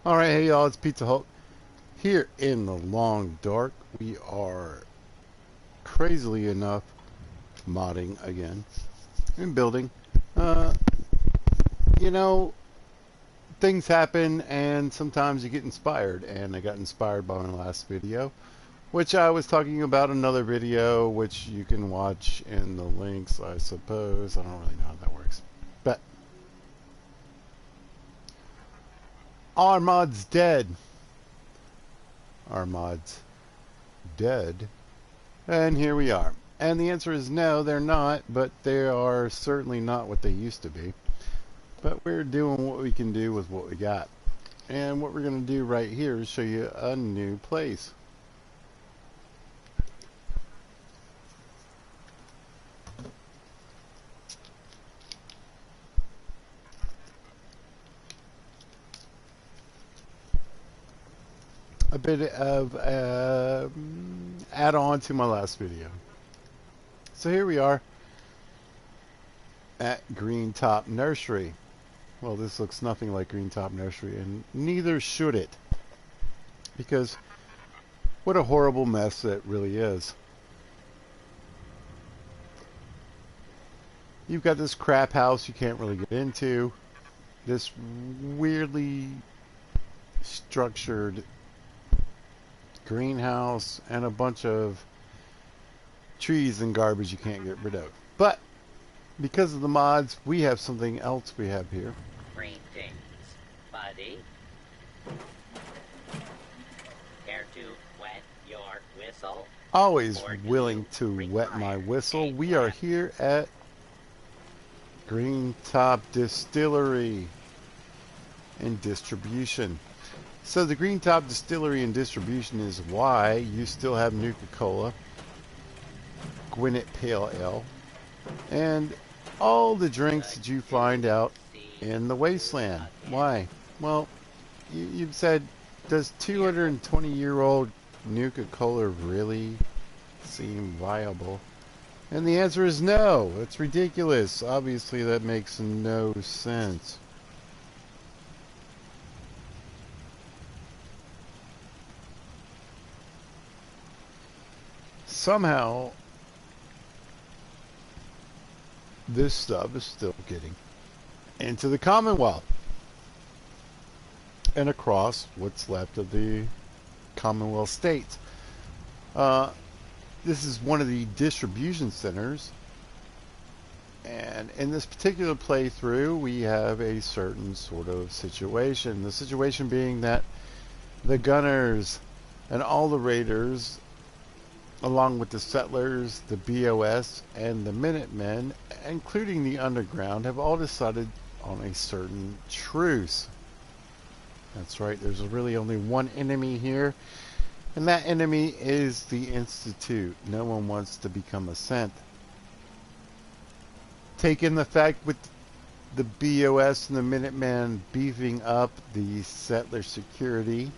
Alright, hey y'all, it's Pizza Hulk. Here in the long dark, we are crazily enough modding again and building. Uh, you know, things happen and sometimes you get inspired, and I got inspired by my last video, which I was talking about another video, which you can watch in the links, I suppose. I don't really know how that works. But our mod's dead. Our mod's dead. And here we are. And the answer is no, they're not, but they are certainly not what they used to be. But we're doing what we can do with what we got. And what we're going to do right here is show you a new place. A bit of add-on to my last video. So here we are at Greentop Nursery. Well, this looks nothing like Greentop Nursery, and neither should it. Because what a horrible mess that really is. You've got this crap house you can't really get into. This weirdly structured greenhouse and a bunch of trees and garbage you can't get rid of. But because of the mods, we have something else we have here. Greetings, buddy. Care to wet your whistle? Always willing to wet my whistle. We are here at Greentop Distillery and Distribution. So the Greentop Distillery and Distribution is why you still have Nuka-Cola, Gwinnett Pale Ale, and all the drinks that you find out in the wasteland. Why? Well, you've said, does 220-year-old Nuka-Cola really seem viable? And the answer is no. It's ridiculous. Obviously, that makes no sense. Somehow, this stuff is still getting into the Commonwealth and across what's left of the Commonwealth states. This is one of the distribution centers, and in this particular playthrough we have a certain sort of situation. The situation being that the gunners and all the raiders, along with the settlers, the BOS, and the Minutemen, including the underground, have all decided on a certain truce. That's right, there's really only one enemy here, and that enemy is the Institute. No one wants to become a synth. Take in the fact with the BOS and the Minutemen beefing up the settler security,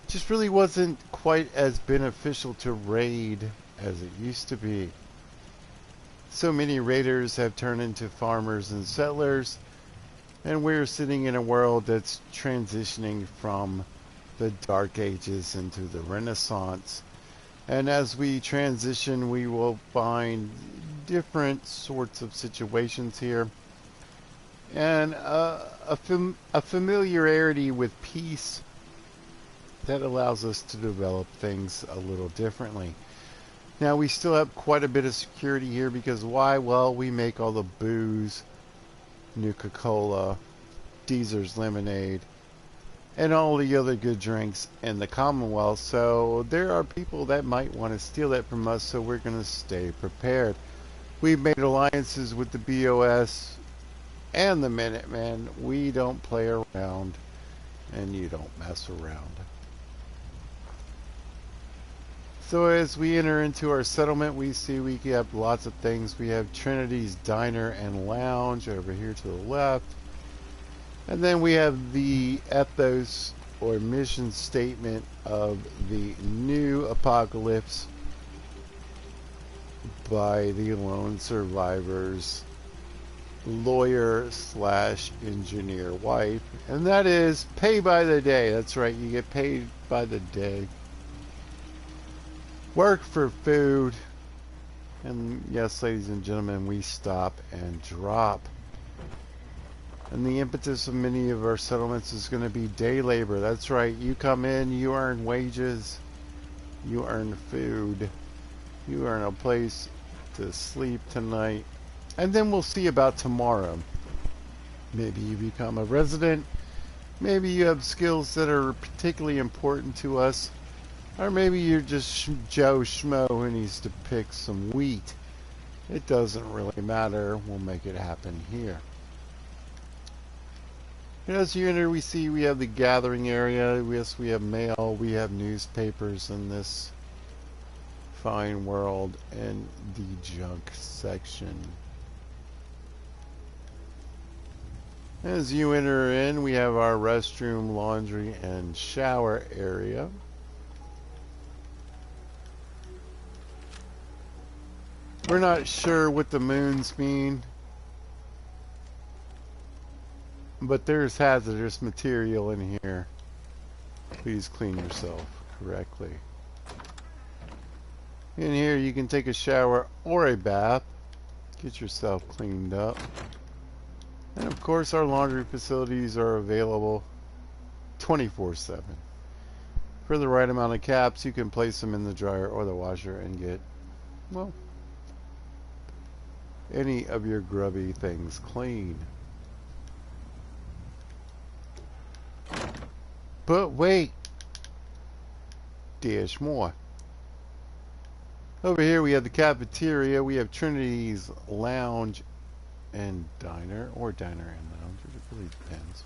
just really wasn't quite as beneficial to raid as it used to be. So many raiders have turned into farmers and settlers, and we're sitting in a world that's transitioning from the Dark Ages into the Renaissance. And as we transition, we will find different sorts of situations here, and a familiarity with peace that allows us to develop things a little differently. Now, we still have quite a bit of security here because why? Well, we make all the booze, Nuka-Cola, Deezer's Lemonade, and all the other good drinks in the Commonwealth. So there are people that might want to steal that from us, so we're going to stay prepared. We've made alliances with the BOS and the Minutemen. We don't play around, and you don't mess around. So as we enter into our settlement, we see we have lots of things. We have Trinity's Diner and Lounge over here to the left. And then we have the ethos or mission statement of the new apocalypse by the lone survivors lawyer slash engineer wife, and that is pay by the day. That's right, you get paid by the day. Work for food. And yes, ladies and gentlemen, we stop and drop. And the impetus of many of our settlements is going to be day labor. That's right, you come in, you earn wages, you earn food, you earn a place to sleep tonight. And then we'll see about tomorrow. Maybe you become a resident. Maybe you have skills that are particularly important to us. Or maybe you're just Joe Schmo who needs to pick some wheat. It doesn't really matter. We'll make it happen here. As you enter, we see we have the gathering area. Yes, we have mail. We have newspapers in this fine world. And the junk section. As you enter in, we have our restroom, laundry, and shower area. We're not sure what the moons mean, but there's hazardous material in here. Please clean yourself correctly. In here you can take a shower or a bath, get yourself cleaned up. And of course our laundry facilities are available 24/7. For the right amount of caps, you can place them in the dryer or the washer and get, well, any of your grubby things clean. But wait, there's more. Over here we have the cafeteria, we have Trinity's lounge and diner, or diner and lounge, it really depends.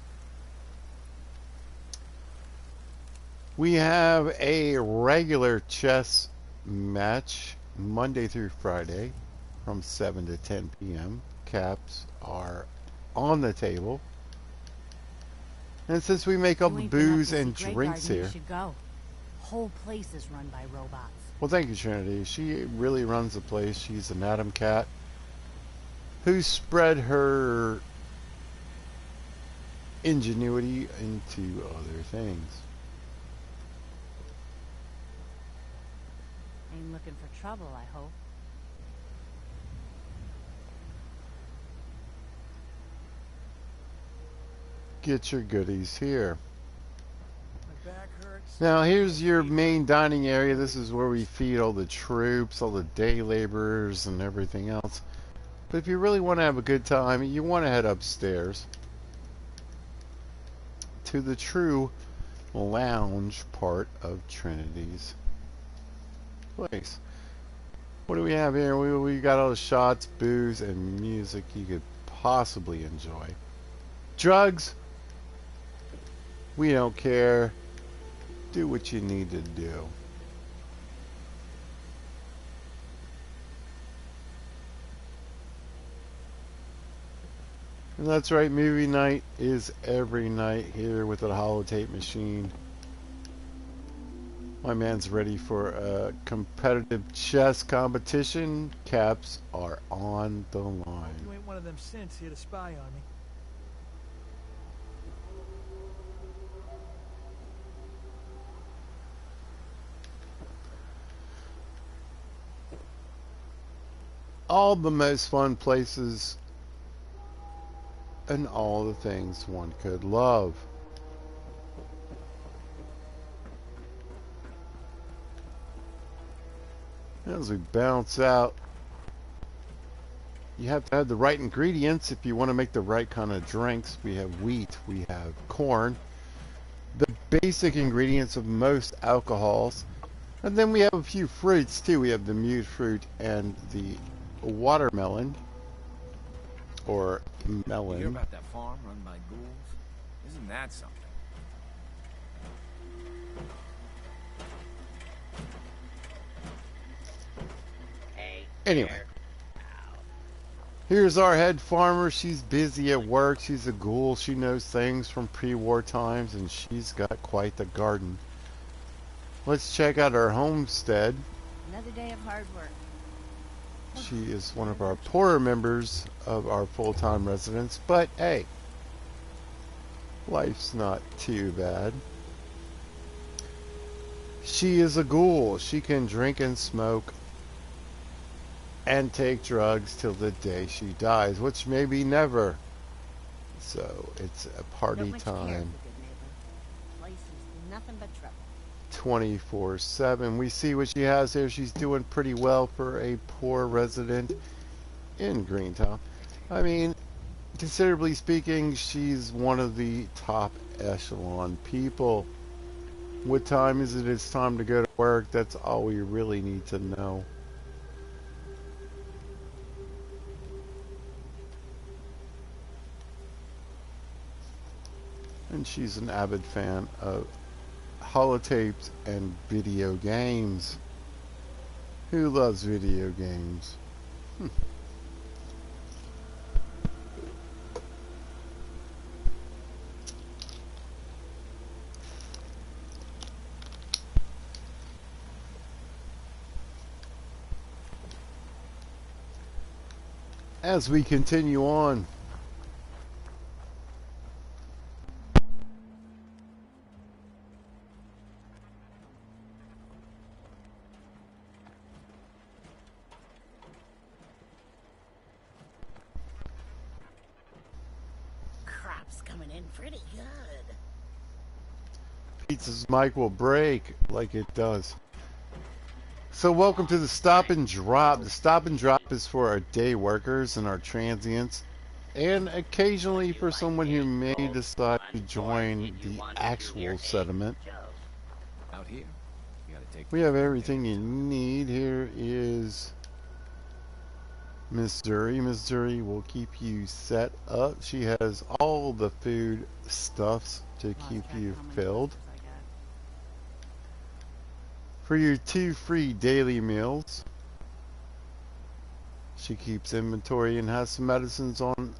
We have a regular chess match Monday through Friday from 7 to 10 p.m. Caps are on the table. And since we make all the booze and drinks here. You should go. Whole place is run by robots. Well, thank you, Trinity. She really runs the place. She's an Atom Cat who spread her ingenuity into other things. Ain't looking for trouble, I hope. Get your goodies here. Now here's your main dining area. This is where we feed all the troops, all the day laborers and everything else. But if you really want to have a good time, you want to head upstairs to the true lounge part of Trinity's place. What do we have here? We got all the shots, booze, and music you could possibly enjoy. Drugs? We don't care. Do what you need to do. And that's right, movie night is every night here with the holotape machine. My man's ready for a competitive chess competition. Caps are on the line. You ain't one of them synths here to spy on me. All the most fun places and all the things one could love. As we bounce out, you have to have the right ingredients if you want to make the right kind of drinks. We have wheat, we have corn, the basic ingredients of most alcohols, and then we have a few fruits too. We have the mute fruit and the watermelon, or melon. You hear about that farm run by ghouls? Isn't that something? Hey. Anyway, here's our head farmer. She's busy at work. She's a ghoul. She knows things from pre-war times, and she's got quite the garden. Let's check out our homestead. Another day of hard work. Well, She is one of our poorer members of our full-time residents, but hey, life's not too bad. She is a ghoul. She can drink and smoke and take drugs till the day she dies, which may be never. So it's a party time. 24/7. We see what she has there. She's doing pretty well for a poor resident in Greentop. I mean, considerably speaking, she's one of the top echelon people. What time is it? It's time to go to work. That's all we really need to know. And she's an avid fan of holotapes and video games. Who loves video games? As we continue on, Crop's coming in pretty good. Pizza's mic will break like it does. So welcome to the Stop and Drop. The Stop and Drop is for our day workers and our transients, and occasionally for someone who may decide to join the actual settlement. Out here, you gotta take. We have everything you need. Here is Missouri. Missouri will keep you set up. She has all the food stuffs to keep you filled. For your 2 free daily meals, she keeps inventory and has some medicines on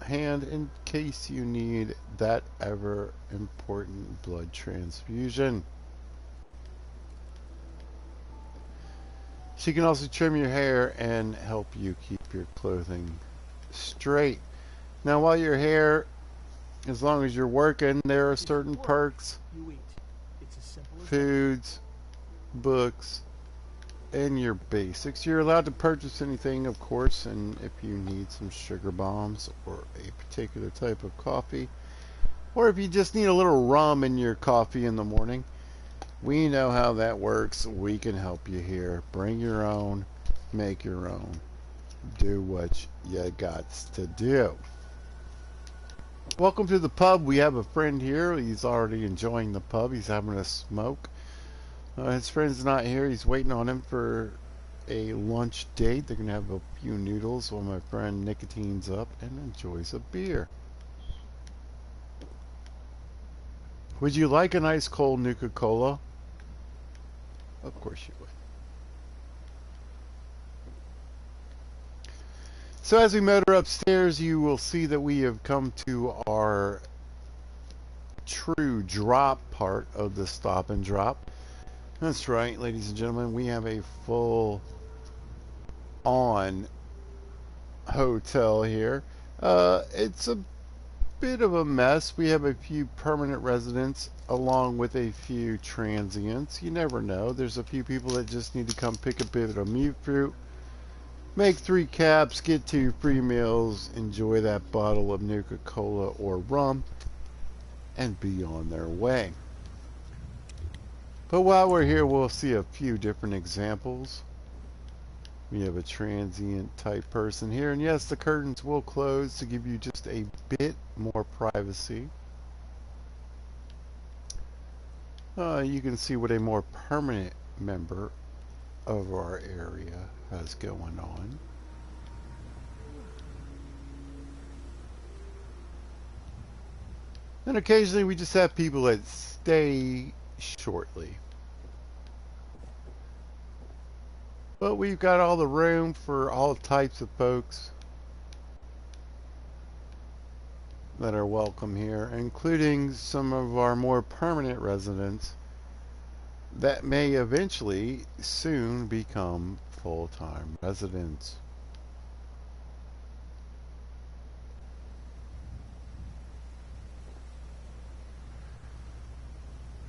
hand in case you need that ever important blood transfusion. She can also trim your hair and help you keep your clothing straight. Now, while your hair, as long as you're working, there are certain perks, You eat. It's as simple as foods, books, and your basics. You're allowed to purchase anything, of course, and if you need some sugar bombs or a particular type of coffee, or if you just need a little rum in your coffee in the morning, we know how that works. We can help you here. Bring your own, make your own, do what you got to do. Welcome to the pub. We have a friend here. He's already enjoying the pub. He's having a smoke. His friend's not here. He's waiting on him for a lunch date. They're going to have a few noodles while my friend nicotine's up and enjoys a beer. Would you like an ice cold Nuka-Cola? Of course you would. So as we motor upstairs, you will see that we have come to our true drop part of the Stop and Drop. That's right, ladies and gentlemen, we have a full on hotel here. It's a bit of a mess. We have a few permanent residents along with a few transients. You never know. There's a few people that just need to come pick a bit of mute fruit, make 3 caps, get 2 free meals, enjoy that bottle of Nuka-Cola or rum, and be on their way. But while we're here, we'll see a few different examples. We have a transient type person here, and yes, the curtains will close to give you just a bit more privacy. You can see what a more permanent member of our area has going on. And occasionally we just have people that stay shortly. But we've got all the room for all types of folks that are welcome here, including some of our more permanent residents that may eventually soon become full-time residents.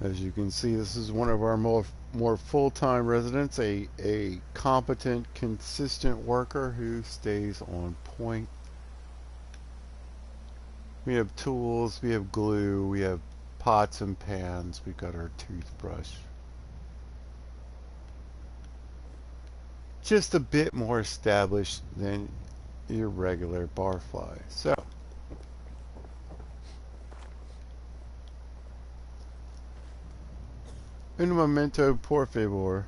As you can see, this is one of our more full-time residents, a competent, consistent worker who stays on point. We have tools, we have glue, we have pots and pans, we've got our toothbrush. Just a bit more established than your regular barfly. So, un momento, por favor.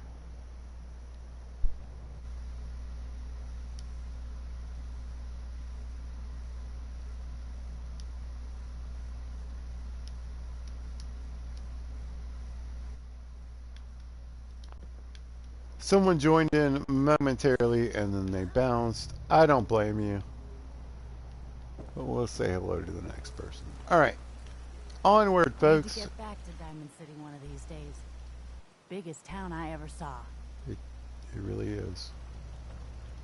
Someone joined in momentarily and then they bounced. I don't blame you. But we'll say hello to the next person. Alright. Onward, Need folks. to get back to Diamond City one of these days. Biggest town I ever saw. It really is.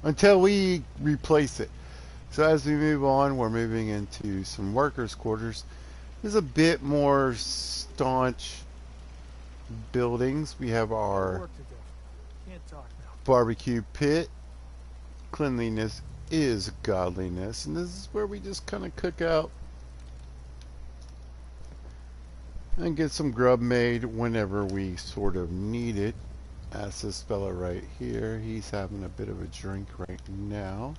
Until we replace it. So as we move on, we're moving into some workers' quarters. There's a bit more staunch buildings. We have our Work to do. Can't talk now. barbecue pit. Cleanliness is godliness. And this is where we just kind of cook out and get some grub made whenever we sort of need it. That's this fella right here. He's having a bit of a drink right now.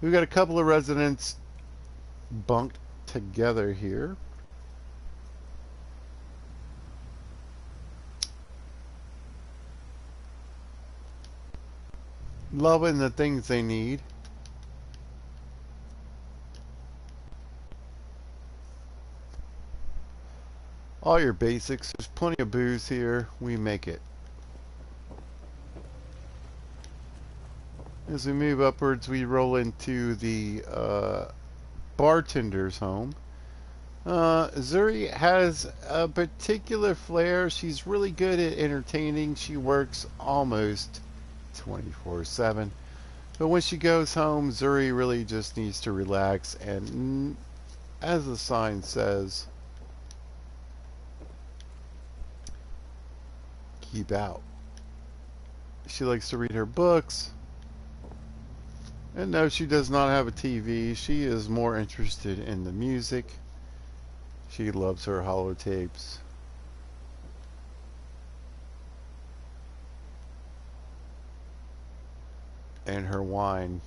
We've got a couple of residents bunked together here. Loving the things they need. All your basics. There's plenty of booze here. We make it. As we move upwards, we roll into the bartender's home. Zuri has a particular flair. She's really good at entertaining. She works almost 24/7. But when she goes home, Zuri really just needs to relax. And as the sign says, keep out. She likes to read her books. And no, she does not have a TV. She is more interested in the music. She loves her holotapes. And her wine.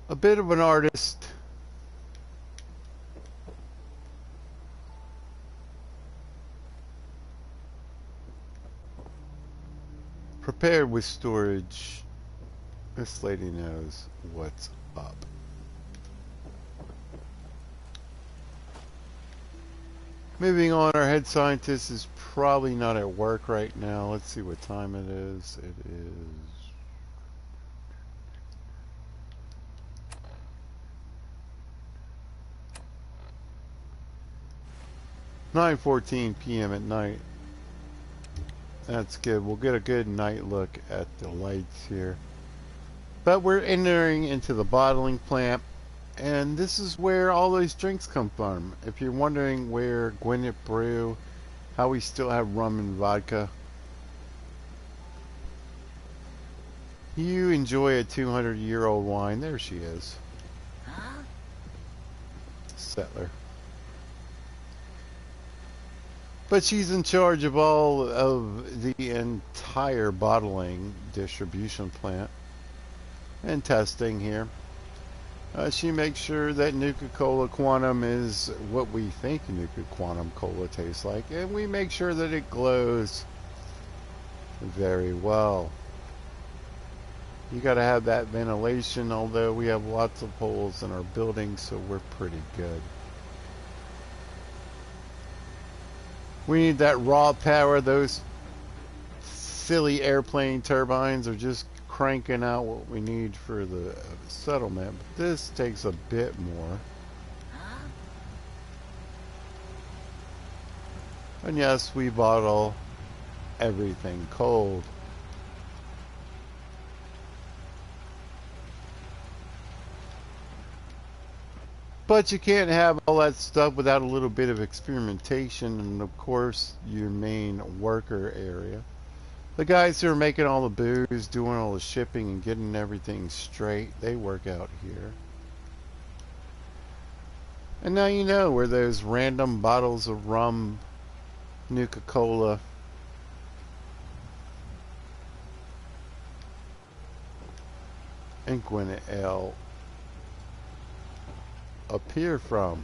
A bit of an artist. Prepared with storage. This lady knows what's up. Moving on, our head scientist is probably not at work right now. Let's see what time it is. It is 9:14 p.m. at night. That's good. We'll get a good night look at the lights here. But we're entering into the bottling plant, and this is where all those drinks come from. If you're wondering where Gwyneth Brew, how we still have rum and vodka, you enjoy a 200-year-old wine. There she is. Huh? Settler. But she's in charge of all of the entire bottling distribution plant and testing here. She makes sure that Nuka-Cola Quantum is what we think Nuka Quantum Cola tastes like, and we make sure that it glows very well. You got to have that ventilation, although we have lots of holes in our building, so we're pretty good. We need that raw power. Those silly airplane turbines are just cranking out what we need for the settlement. But this takes a bit more. Huh? And yes, we bottle everything cold. But you can't have all that stuff without a little bit of experimentation and, of course, your main worker area. The guys who are making all the booze, doing all the shipping and getting everything straight, they work out here. And now you know where those random bottles of rum, Nuka-Cola, and Gwinnett Ale appear from.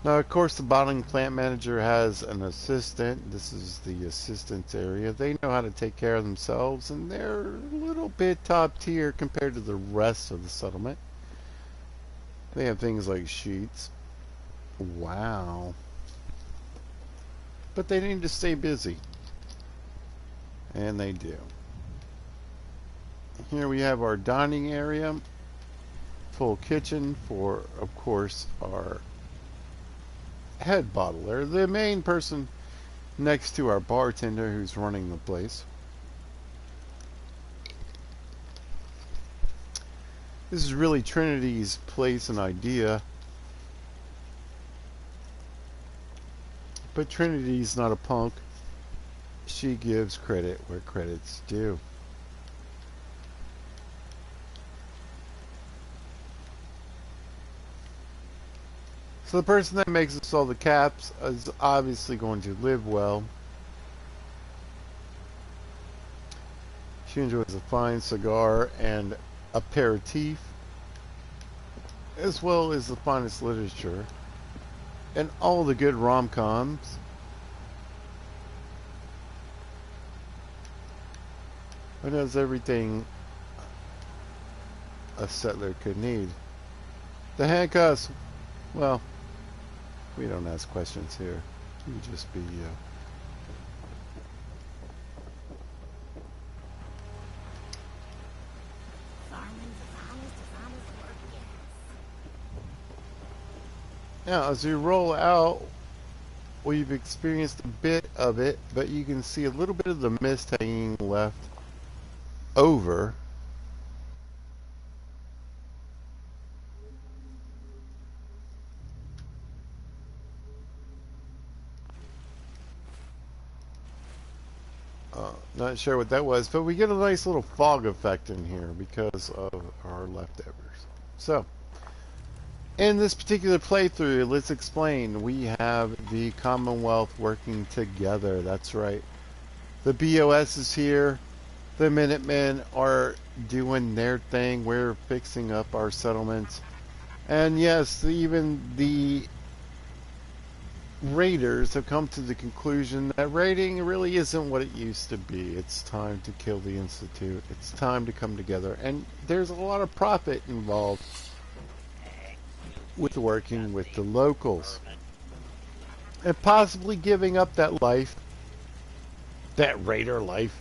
Now, of course, the bottling plant manager has an assistant. This is the assistant's area. They know how to take care of themselves, and they're a little bit top tier compared to the rest of the settlement. They have things like sheets. Wow. But they need to stay busy. And they do. Here we have our dining area. Full kitchen for, of course, our head bottler, the main person next to our bartender who's running the place. This is really Trinity's place and idea, but Trinity's not a punk. She gives credit where credit's due. So the person that makes us all the caps is obviously going to live well. She enjoys a fine cigar and aperitif, as well as the finest literature and all the good rom-coms. It has everything a settler could need. The handcuffs, well, we don't ask questions here. You just be you. Now, as we roll out, we've experienced a bit of it, but you can see a little bit of the mist hanging left over. Not sure what that was, but we get a nice little fog effect in here because of our leftovers. So, in this particular playthrough, let's explain. We have the Commonwealth working together. That's right. The BOS is here. The Minutemen are doing their thing. We're fixing up our settlements. And yes, even the Raiders have come to the conclusion that raiding really isn't what it used to be. It's time to kill the Institute. It's time to come together. And there's a lot of profit involved with working with the locals. And possibly giving up that life, that raider life,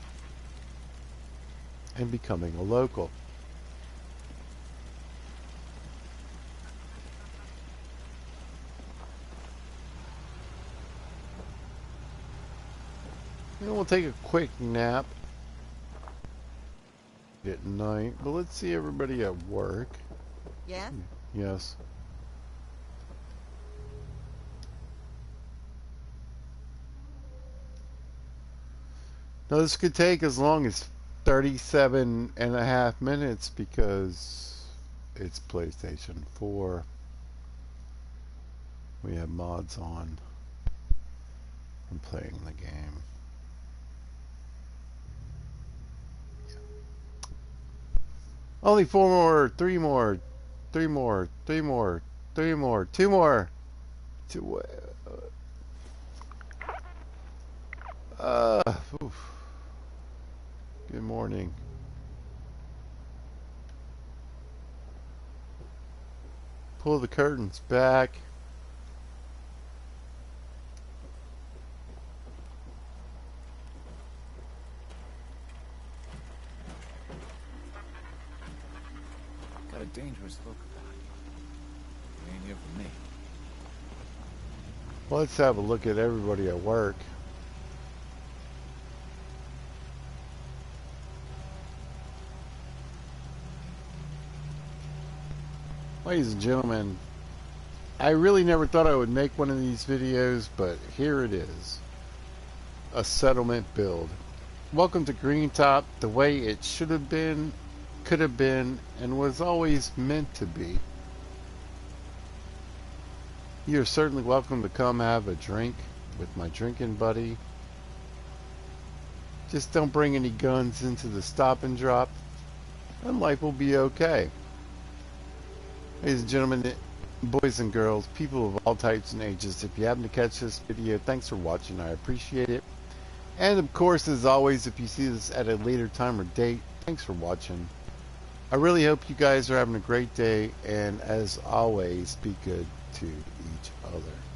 and becoming a local. And we'll take a quick nap at night, but let's see everybody at work. Yeah? Yes. Now this could take as long as 37.5 minutes because it's PlayStation 4. We have mods on. I'm playing the game. Only 4 more, 3 more, 3 more, 3 more, 3 more, 2 more. 2. Oof. Good morning. Pull the curtains back. Got a dangerous look about you. You ain't here for me. Let's have a look at everybody at work. Ladies and gentlemen, I really never thought I would make one of these videos, but here it is. A settlement build. Welcome to Greentop, the way it should have been, could have been, and was always meant to be. You're certainly welcome to come have a drink with my drinking buddy. Just don't bring any guns into the stop and drop, and life will be okay. Ladies and gentlemen, boys and girls, people of all types and ages, if you happen to catch this video, thanks for watching. I appreciate it. And of course, as always, if you see this at a later time or date, thanks for watching. I really hope you guys are having a great day, and as always, be good to each other.